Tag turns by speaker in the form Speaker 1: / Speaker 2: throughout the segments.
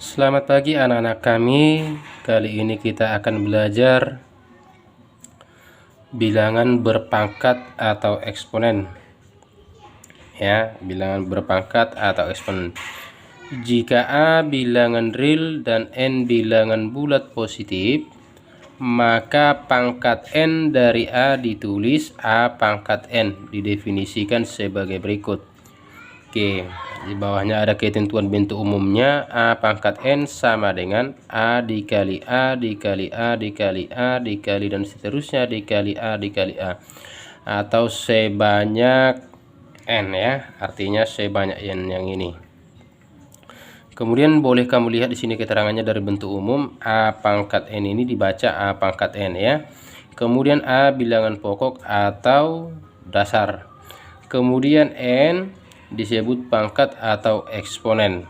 Speaker 1: Selamat pagi anak-anak kami. Kali ini kita akan belajar bilangan berpangkat atau eksponen. Ya, bilangan berpangkat atau eksponen. Jika A bilangan real dan N bilangan bulat positif, maka pangkat N dari A ditulis A pangkat N, didefinisikan sebagai berikut. Oke, di bawahnya ada ketentuan bentuk umumnya. A pangkat N sama dengan A dikali A dikali A dikali A dikali dan seterusnya dikali A dikali A, atau sebanyak N, ya, artinya sebanyak N yang ini. Kemudian boleh kamu lihat di sini keterangannya dari bentuk umum. A pangkat N ini dibaca A pangkat N, ya. Kemudian A bilangan pokok atau dasar. Kemudian N disebut pangkat atau eksponen.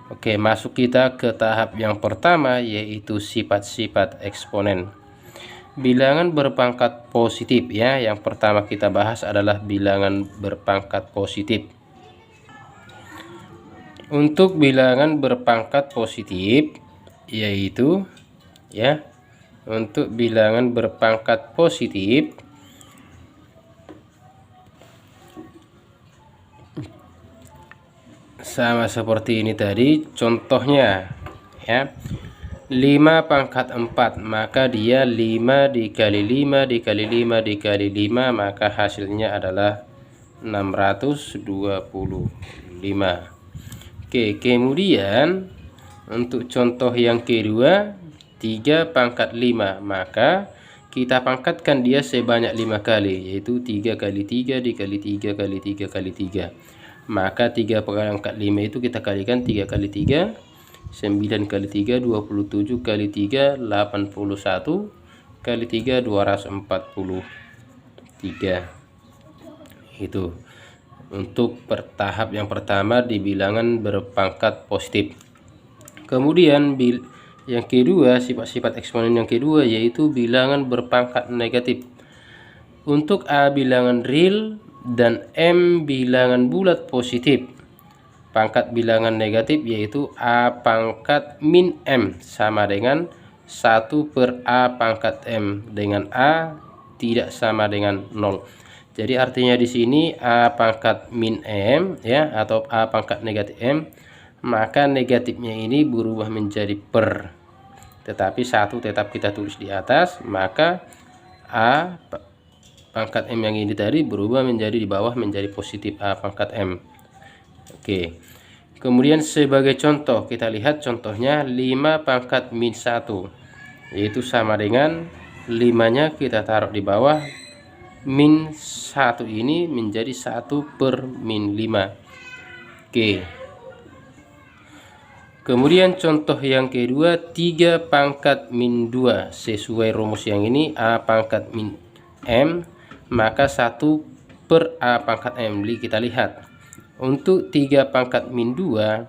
Speaker 1: Oke, masuk kita ke tahap yang pertama, yaitu sifat-sifat eksponen. Bilangan berpangkat positif, ya. Yang pertama kita bahas adalah bilangan berpangkat positif. Untuk bilangan berpangkat positif, yaitu, ya, untuk bilangan berpangkat positif sama seperti ini tadi contohnya, ya. 5 pangkat 4, maka dia 5 dikali 5 dikali 5 dikali 5, maka hasilnya adalah 625. Oke, kemudian untuk contoh yang kedua, 3 pangkat 5, maka kita pangkatkan dia sebanyak 5 kali, yaitu 3 kali 3 dikali 3 kali 3 kali 3. Maka 3 pangkat 5 itu kita kalikan 3 kali 3, 9 kali 3, 27 kali 3, 81 kali 3, 243. Itu untuk tahap yang pertama di bilangan berpangkat positif. Kemudian yang kedua, sifat-sifat eksponen yang kedua, yaitu bilangan berpangkat negatif. Untuk A bilangan real dan M bilangan bulat positif, pangkat bilangan negatif yaitu A pangkat min M sama dengan 1 per A pangkat M, dengan A tidak sama dengan 0. Jadi artinya di sini A pangkat min M, ya, atau A pangkat negatif M, maka negatifnya ini berubah menjadi per, tetapi 1 tetap kita tulis di atas, maka A pangkat M yang ini tadi berubah menjadi di bawah menjadi positif A pangkat M. Oke. Kemudian sebagai contoh kita lihat contohnya 5 pangkat min 1, yaitu sama dengan 5-nya kita taruh di bawah, min 1 ini menjadi 1 per min 5. Oke. Kemudian contoh yang kedua, 3 pangkat min 2, sesuai rumus yang ini A pangkat min M, maka 1 per A pangkat M. Kita lihat untuk 3 pangkat min 2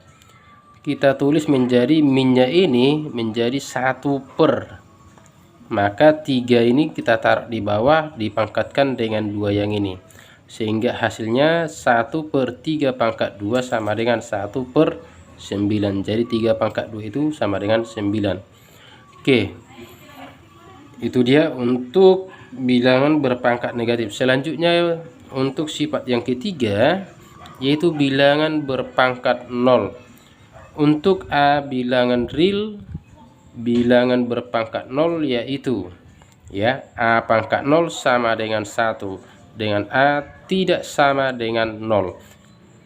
Speaker 1: kita tulis menjadi minnya ini menjadi 1 per, maka 3 ini kita taruh di bawah dipangkatkan dengan 2 yang ini, sehingga hasilnya 1 per 3 pangkat 2 sama dengan 1 per 9. Jadi 3 pangkat 2 itu sama dengan 9. Oke, itu dia untuk bilangan berpangkat negatif. Selanjutnya untuk sifat yang ketiga, yaitu bilangan berpangkat 0. Untuk A bilangan real bilangan berpangkat 0 yaitu, ya, A pangkat 0 sama dengan 1 dengan A tidak sama dengan 0.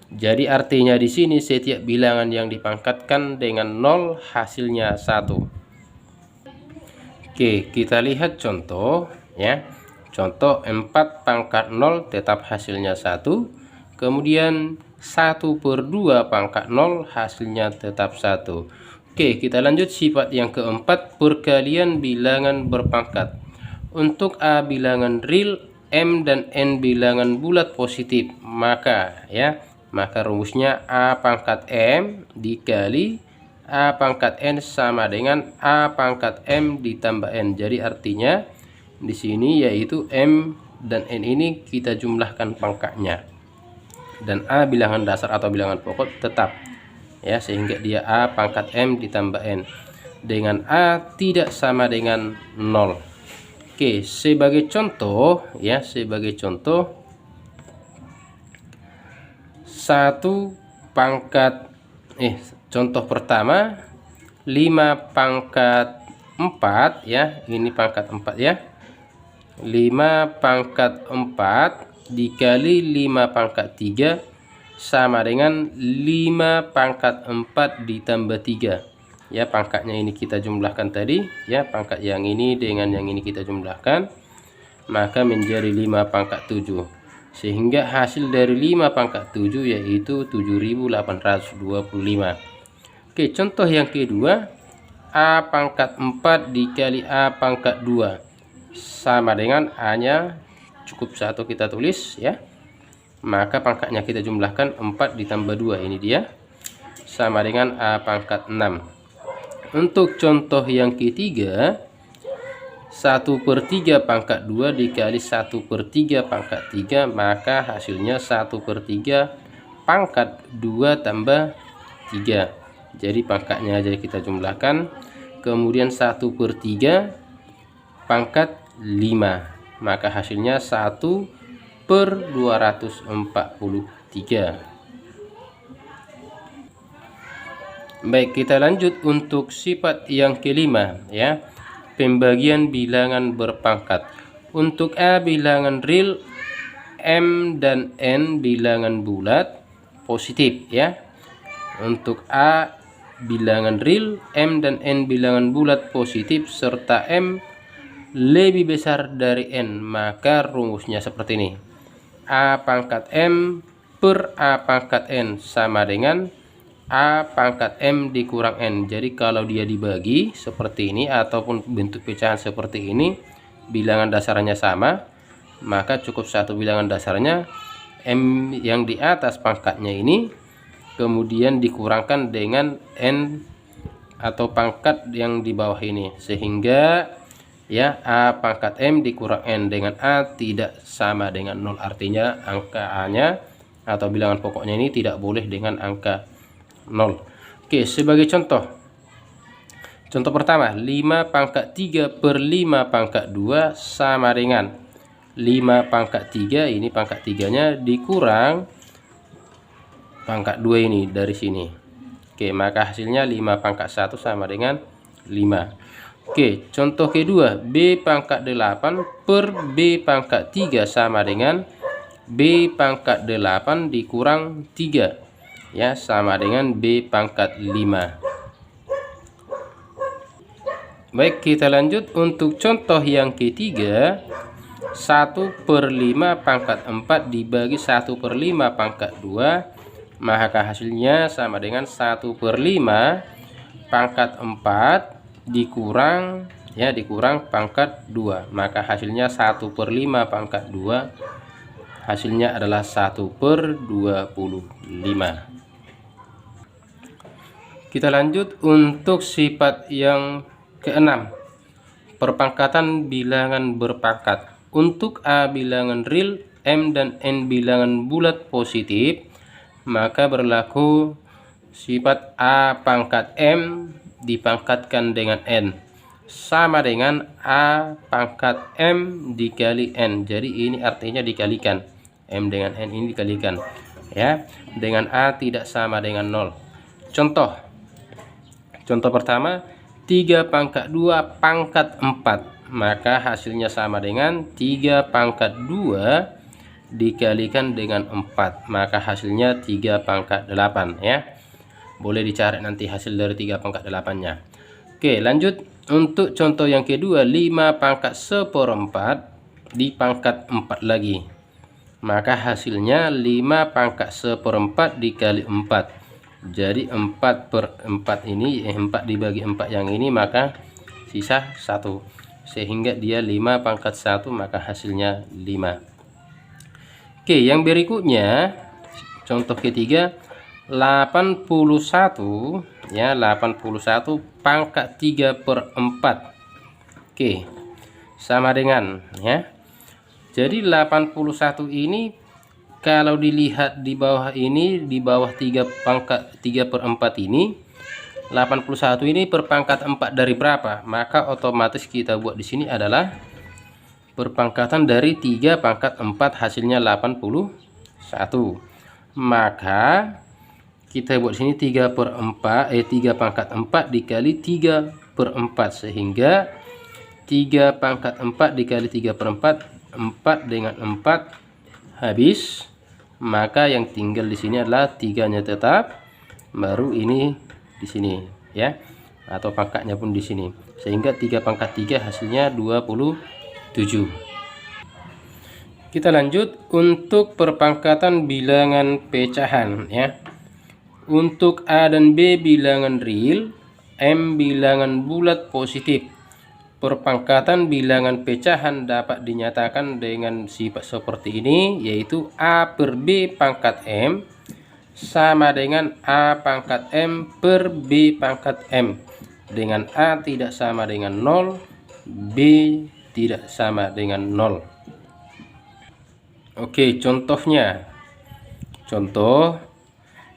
Speaker 1: Jadi artinya di sini setiap bilangan yang dipangkatkan dengan 0 hasilnya 1. Oke, kita lihat contoh, ya. Contoh 4 pangkat 0 tetap hasilnya 1. Kemudian 1 per 2 pangkat 0 hasilnya tetap 1. Oke, kita lanjut sifat yang keempat, perkalian bilangan berpangkat. Untuk A bilangan real, M dan N bilangan bulat positif, maka, ya, maka rumusnya A pangkat M dikali A pangkat N sama dengan A pangkat M ditambah N. Jadi artinya di sini yaitu M dan N ini kita jumlahkan pangkatnya, dan A bilangan dasar atau bilangan pokok tetap. ya, sehingga dia A pangkat M ditambah N, dengan A tidak sama dengan 0. Oke, sebagai contoh ya, sebagai contoh 1 pangkat contoh pertama 5 pangkat 4 ya, ini pangkat 4 ya. 5 pangkat 4 dikali 5 pangkat 3 sama dengan 5 pangkat 4 ditambah 3 ya. Pangkatnya ini kita jumlahkan tadi ya, pangkat yang ini dengan yang ini kita jumlahkan, maka menjadi 5 pangkat 7, sehingga hasil dari 5 pangkat 7 yaitu 7825. Oke, contoh yang kedua, A pangkat 4 dikali A pangkat 2 sama dengan A nya cukup 1 kita tulis ya, maka pangkatnya kita jumlahkan 4 ditambah 2, ini dia, sama dengan A pangkat 6. Untuk contoh yang ketiga, 1/3 pangkat 2 dikali 1/3 pangkat 3, maka hasilnya 1/3 pangkat 2 tambah 3. Jadi pangkatnya aja kita jumlahkan, kemudian 1/3 pangkat 5, maka hasilnya 1/243. Baik, kita lanjut untuk sifat yang kelima ya, pembagian bilangan berpangkat. Untuk A bilangan real, M dan N bilangan bulat positif ya. Untuk A bilangan real, M dan N bilangan bulat positif, serta M lebih besar dari N, maka rumusnya seperti ini. A pangkat M per A pangkat N sama dengan A pangkat M dikurang N. Jadi kalau dia dibagi seperti ini ataupun bentuk pecahan seperti ini, bilangan dasarnya sama, maka cukup satu bilangan dasarnya, M yang di atas pangkatnya ini kemudian dikurangkan dengan N atau pangkat yang di bawah ini, sehingga ya A pangkat M dikurang N dengan A tidak sama dengan 0. Artinya angka A nya atau bilangan pokoknya ini tidak boleh dengan angka 0. Oke, sebagai contoh pertama, 5 pangkat 3 per 5 pangkat 2 sama dengan 5 pangkat 3, ini pangkat 3 nya dikurang pangkat 2 ini dari sini. Oke, maka hasilnya 5 pangkat 1 sama dengan 5. Oke, contoh kedua, B pangkat 8 per B pangkat 3 sama dengan B pangkat 8 dikurang 3 ya, sama dengan B pangkat 5. Baik, kita lanjut untuk contoh yang ketiga, 1/5 pangkat 4 dibagi 1/5 pangkat 2, maka hasilnya sama dengan 1/5 pangkat 4 dikurang pangkat 2, maka hasilnya 1/5 pangkat 2, hasilnya adalah 1/25. Kita lanjut untuk sifat yang keenam, perpangkatan bilangan berpangkat. Untuk A bilangan real, M dan N bilangan bulat positif, maka berlaku sifat A pangkat M dipangkatkan dengan N sama dengan A pangkat M dikali N. Jadi ini artinya dikalikan, M dengan N ini dikalikan ya, dengan A tidak sama dengan 0. Contoh pertama, 3 pangkat 2 pangkat 4, maka hasilnya sama dengan 3 pangkat 2 dikalikan dengan 4, maka hasilnya 3 pangkat 8 ya. Boleh dicari nanti hasil dari 3 pangkat 8 nya. Oke, lanjut untuk contoh yang kedua, 5 pangkat 1/4 dipangkat 4 lagi, maka hasilnya 5 pangkat 1/4 dikali 4. Jadi 4/4 ini 4 dibagi 4 yang ini, maka sisa 1, sehingga dia 5 pangkat 1, maka hasilnya 5. Oke, yang berikutnya contoh ketiga, 81 ya, 81 pangkat 3/4. Oke, sama dengan ya. Jadi 81 ini kalau dilihat di bawah ini, di bawah 3 pangkat 3/4 ini, 81 ini per pangkat 4 dari berapa? Maka otomatis kita buat di sini adalah perpangkatan dari 3 pangkat 4 hasilnya 81. Maka kita buat sini 3/4 3 pangkat 4 dikali 3/4, sehingga 3 pangkat 4 dikali 3/4, 4 dengan 4 habis. Maka yang tinggal di sini adalah 3-nya tetap, baru ini di sini ya, atau pangkatnya pun di sini, sehingga 3 pangkat 3 hasilnya 27. Kita lanjut untuk perpangkatan bilangan pecahan ya. Untuk A dan B bilangan real, M bilangan bulat positif. Perpangkatan bilangan pecahan dapat dinyatakan dengan sifat seperti ini, yaitu A per B pangkat M sama dengan A pangkat M per B pangkat M, dengan A tidak sama dengan 0, B tidak sama dengan 0. Oke, contohnya. Contoh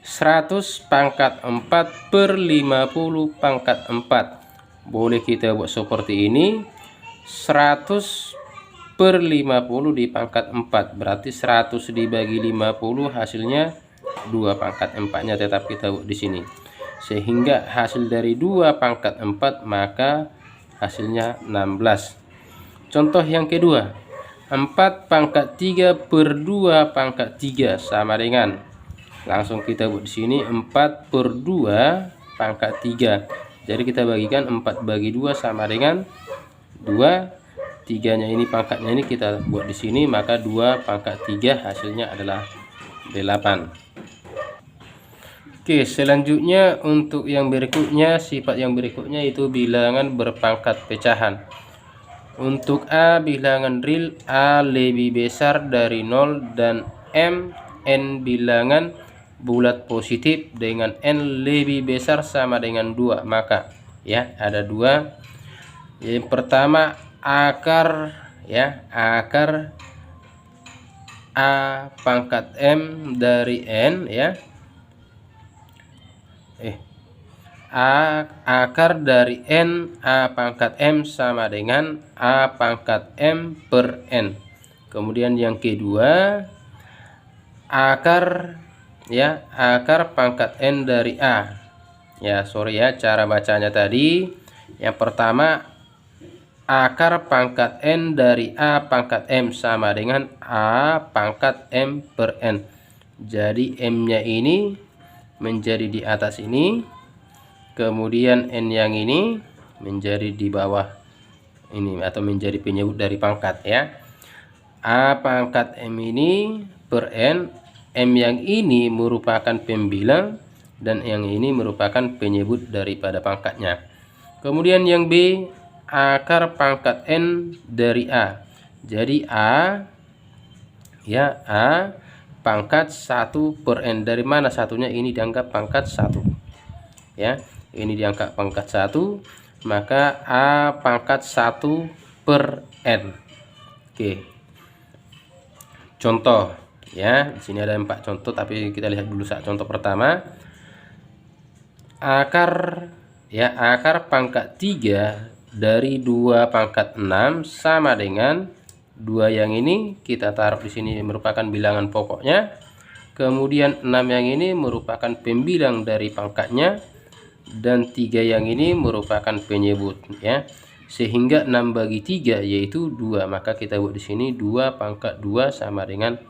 Speaker 1: 100 pangkat 4 per 50 pangkat 4. Boleh kita buat seperti ini. 100 per 50 di pangkat 4, berarti 100 dibagi 50 hasilnya 2 pangkat 4-nya tetap kita buat di sini. Sehingga hasil dari 2 pangkat 4 maka hasilnya 16. Contoh yang kedua, 4 pangkat 3 per 2 pangkat 3 sama dengan, langsung kita buat di sini 4 per 2 pangkat 3. Jadi kita bagikan 4 bagi 2 sama dengan 2. 3-nya ini pangkatnya ini kita buat di sini, maka 2 pangkat 3 hasilnya adalah 8. Oke, selanjutnya untuk yang berikutnya, sifat yang berikutnya itu bilangan berpangkat pecahan. Untuk A bilangan real, A lebih besar dari 0 dan N bilangan bulat positif dengan N lebih besar sama dengan 2. Maka ya ada 2. Yang pertama akar ya, akar A pangkat M dari N ya. Akar dari N A pangkat M sama dengan A pangkat M per N. Kemudian yang kedua akar ya, akar pangkat N dari A ya. Sorry ya, cara bacanya tadi. Yang pertama akar pangkat N dari A pangkat M sama dengan A pangkat M per N. Jadi M nya ini menjadi di atas ini, kemudian N yang ini menjadi di bawah ini, atau menjadi penyebut dari pangkat ya. A pangkat M ini per N, M yang ini merupakan pembilang dan yang ini merupakan penyebut daripada pangkatnya. Kemudian yang B, akar pangkat N dari A. Jadi A ya, A pangkat 1 per N. Dari mana satunya? Ini dianggap pangkat 1 ya, ini dianggap pangkat 1, maka A pangkat 1 per N. Oke, contoh ya, di sini ada 4 contoh, tapi kita lihat dulu saat contoh pertama. Akar ya, akar pangkat 3 dari 2 pangkat 6 sama dengan 2 yang ini kita taruh di sini merupakan bilangan pokoknya. Kemudian 6 yang ini merupakan pembilang dari pangkatnya, dan 3 yang ini merupakan penyebut ya. Sehingga 6 bagi 3 yaitu 2, maka kita buat di sini 2 pangkat 2 sama dengan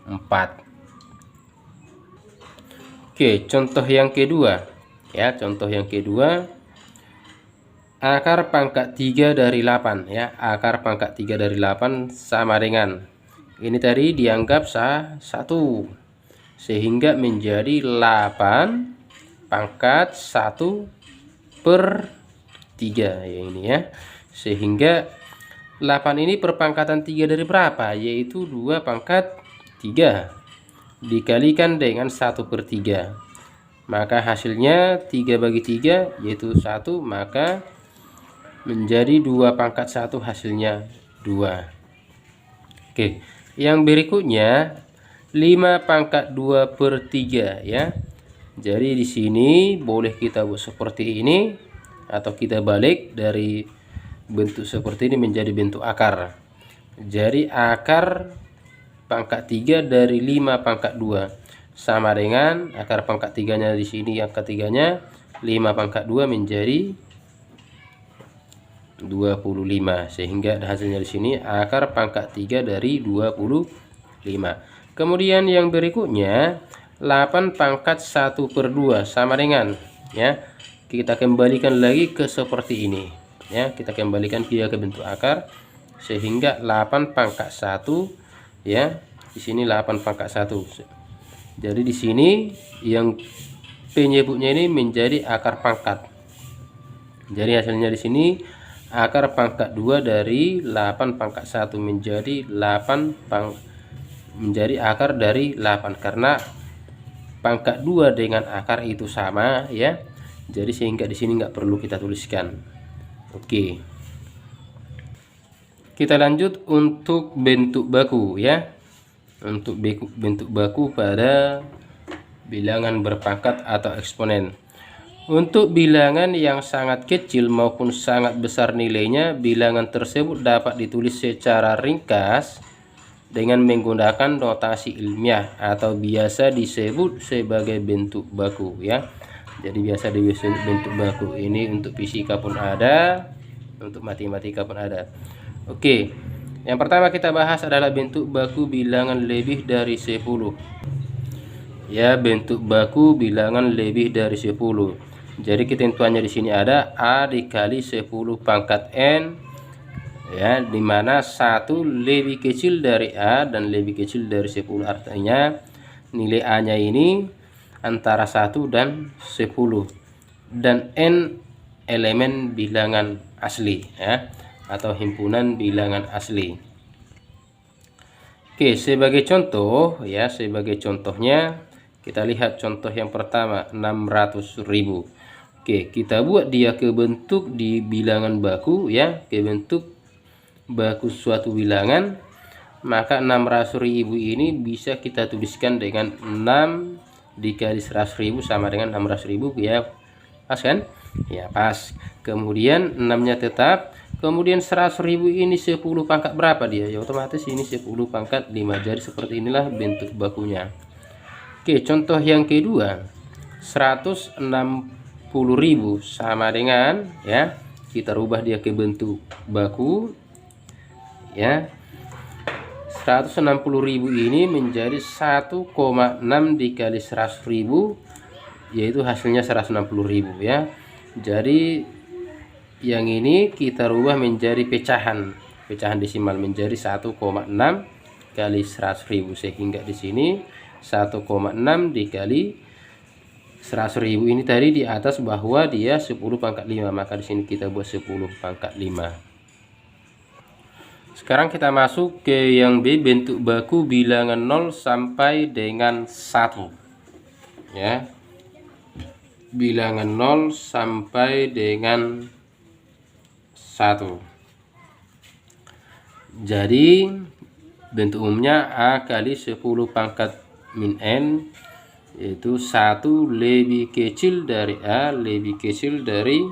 Speaker 1: 4. Oke, contoh yang kedua ya, contoh yang kedua. Akar pangkat 3 dari 8 ya, akar pangkat 3 dari 8 sama dengan ini tadi dianggap 1, sehingga menjadi 8 pangkat 1 per 3 ya, ini ya. Sehingga 8 ini perpangkatan 3 dari berapa? Yaitu 2 pangkat 3 dikalikan dengan 1 per 3, maka hasilnya 3 bagi 3 yaitu 1, maka menjadi 2 pangkat 1 hasilnya 2. Oke, yang berikutnya 5 pangkat 2 per 3 ya. Jadi di sini boleh kita buat seperti ini, atau kita balik dari bentuk seperti ini menjadi bentuk akar. Jadi akar pangkat 3 dari 5 pangkat 2 sama dengan akar pangkat 3-nya di sini, angka 3-nya 5 pangkat 2 menjadi 25, sehingga hasilnya di sini akar pangkat 3 dari 25. Kemudian yang berikutnya 8 pangkat 1 per 2 sama dengan ya, kita kembalikan lagi ke seperti ini ya, kita kembalikan dia ke bentuk akar sehingga 8 pangkat 1 ya, di sini 8 pangkat 1. Jadi di sini yang penyebutnya ini menjadi akar pangkat. Jadi hasilnya di sini akar pangkat 2 dari 8 pangkat 1 menjadi menjadi akar dari 8, karena pangkat 2 dengan akar itu sama ya. Jadi sehingga di sini nggak perlu kita tuliskan. Oke. Kita lanjut untuk bentuk baku ya. Untuk bentuk baku pada bilangan berpangkat atau eksponen. Untuk bilangan yang sangat kecil maupun sangat besar nilainya, bilangan tersebut dapat ditulis secara ringkas dengan menggunakan notasi ilmiah atau biasa disebut sebagai bentuk baku ya. Jadi biasa disebut bentuk baku. Ini untuk fisika pun ada, untuk matematika pun ada. Oke. Yang pertama kita bahas adalah bentuk baku bilangan lebih dari 10. Ya, bentuk baku bilangan lebih dari 10. Jadi ketentuannya di sini ada A dikali 10 pangkat N ya, dimana 1 lebih kecil dari A dan lebih kecil dari 10. Artinya nilai A nya ini antara 1 dan 10, dan N elemen bilangan asli ya, atau himpunan bilangan asli. Oke, sebagai contoh ya, sebagai contohnya kita lihat contoh yang pertama 600.000. Oke, kita buat dia ke bentuk di bilangan baku ya, ke bentuk baku suatu bilangan. Maka 600.000 ini bisa kita tuliskan dengan 6 dikali 100.000 sama dengan 600.000 ya. Pas kan? Ya, pas. Kemudian 6-nya tetap. Kemudian 100.000 ini 10 pangkat berapa dia? Ya otomatis ini 10 pangkat 5. Jadi seperti inilah bentuk bakunya. Oke, contoh yang kedua 160.000 sama dengan ya, kita rubah dia ke bentuk baku ya. 160.000 ini menjadi 1,6 dikali 100.000, yaitu hasilnya 160.000 ya. Jadi yang ini kita rubah menjadi pecahan desimal menjadi 1,6 kali 100.000, sehingga di sini 1,6 dikali 100.000 ini tadi di atas bahwa dia 10 pangkat 5, maka di sini kita buat 10 pangkat 5. Sekarang kita masuk ke yang B, bentuk baku bilangan 0 sampai dengan 1 ya. Bilangan 0 sampai dengan 1. Jadi bentuk umumnya A kali 10 pangkat min N, yaitu 1 lebih kecil dari A lebih kecil dari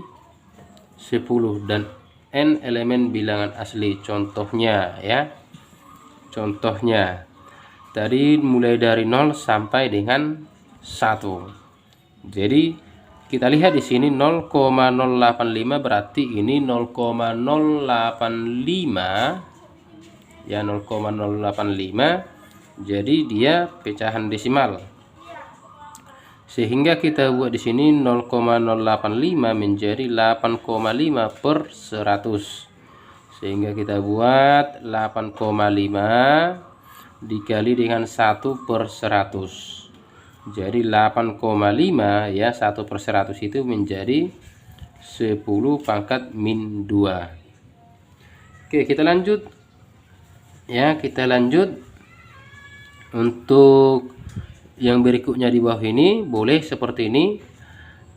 Speaker 1: 10, dan N elemen bilangan asli. Contohnya ya, contohnya tadi mulai dari 0 sampai dengan 1. Jadi kita lihat di sini 0,085 berarti ini 0,085 ya, 0,085. Jadi dia pecahan desimal. Sehingga kita buat di sini 0,085 menjadi 8,5 per 100. Sehingga kita buat 8,5 dikali dengan 1 per 100. Jadi 8,5 ya, 1 per 100 itu menjadi 10 pangkat min 2. Oke, kita lanjut ya, kita lanjut untuk yang berikutnya di bawah ini. Boleh seperti ini,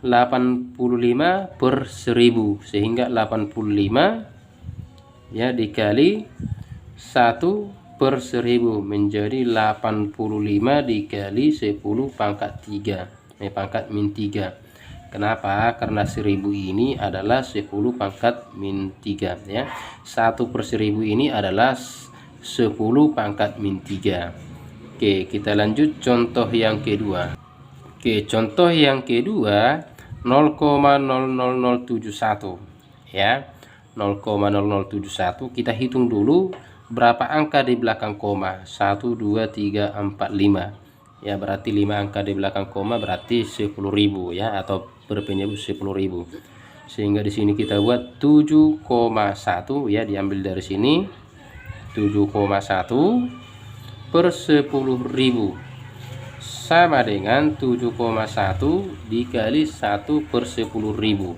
Speaker 1: 85 per 1000, sehingga 85 ya dikali 1 per 1000 menjadi 85 dikali 10 pangkat 3 pangkat min 3. Kenapa? Karena 1000 ini adalah 10 pangkat min 3 ya. 1 per 1000 ini adalah 10 pangkat min 3. Oke, kita lanjut contoh yang kedua. Oke, contoh yang kedua 0,00071 ya. 0,0071 kita hitung dulu berapa angka di belakang koma. 1 2 3 4 5 ya, berarti 5 angka di belakang koma berarti 10.000 ya, atau per penyebut 10.000. Sehingga di sini kita buat 7,1 ya, diambil dari sini 7,1 per 10.000 sama dengan 7,1 dikali 1 per 10.000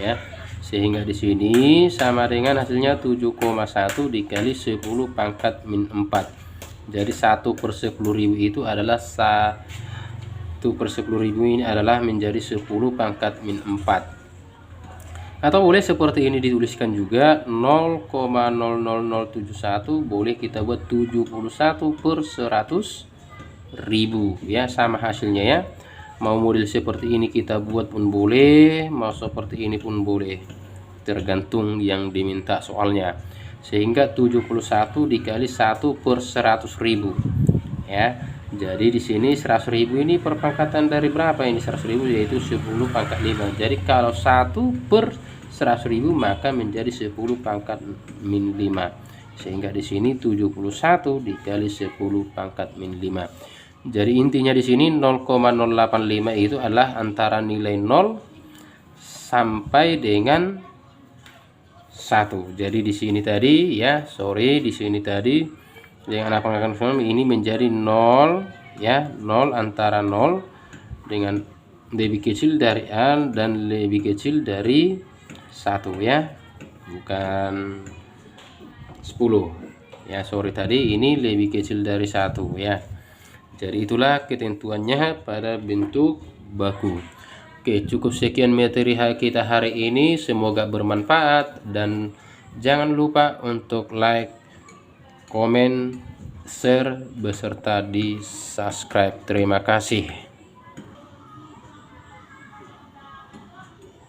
Speaker 1: ya. Sehingga di sini sama dengan hasilnya 7,1 dikali 10 pangkat min 4. Jadi 1 per 10.000 itu adalah 1 per 10.000 ini adalah menjadi 10 pangkat min 4. Atau boleh seperti ini dituliskan juga 0,00071 boleh kita buat 71 per 100.000 ya, sama hasilnya ya. Mau model seperti ini kita buat pun boleh, mau seperti ini pun boleh, tergantung yang diminta soalnya. Sehingga 71 dikali 1 per 100.000 ya. Jadi di sini 100.000 ini perpangkatan dari berapa ini? 100.000 yaitu 10 pangkat 5. Jadi kalau 1 per 100.000 maka menjadi 10 pangkat min 5. Sehingga di sini 71 dikali 10 pangkat min 5. Jadi intinya di sini 0,085 itu adalah antara nilai 0 sampai dengan 1. Jadi di sini tadi ya, di sini tadi yang anak pangkat ini menjadi 0 ya, 0 antara 0 dengan lebih kecil dari A dan lebih kecil dari 1 ya, bukan 10 ya, tadi ini lebih kecil dari 1 ya. Jadi itulah ketentuannya pada bentuk baku. Oke, cukup sekian materi kita hari ini, semoga bermanfaat dan jangan lupa untuk like, komen, share beserta di subscribe. Terima kasih.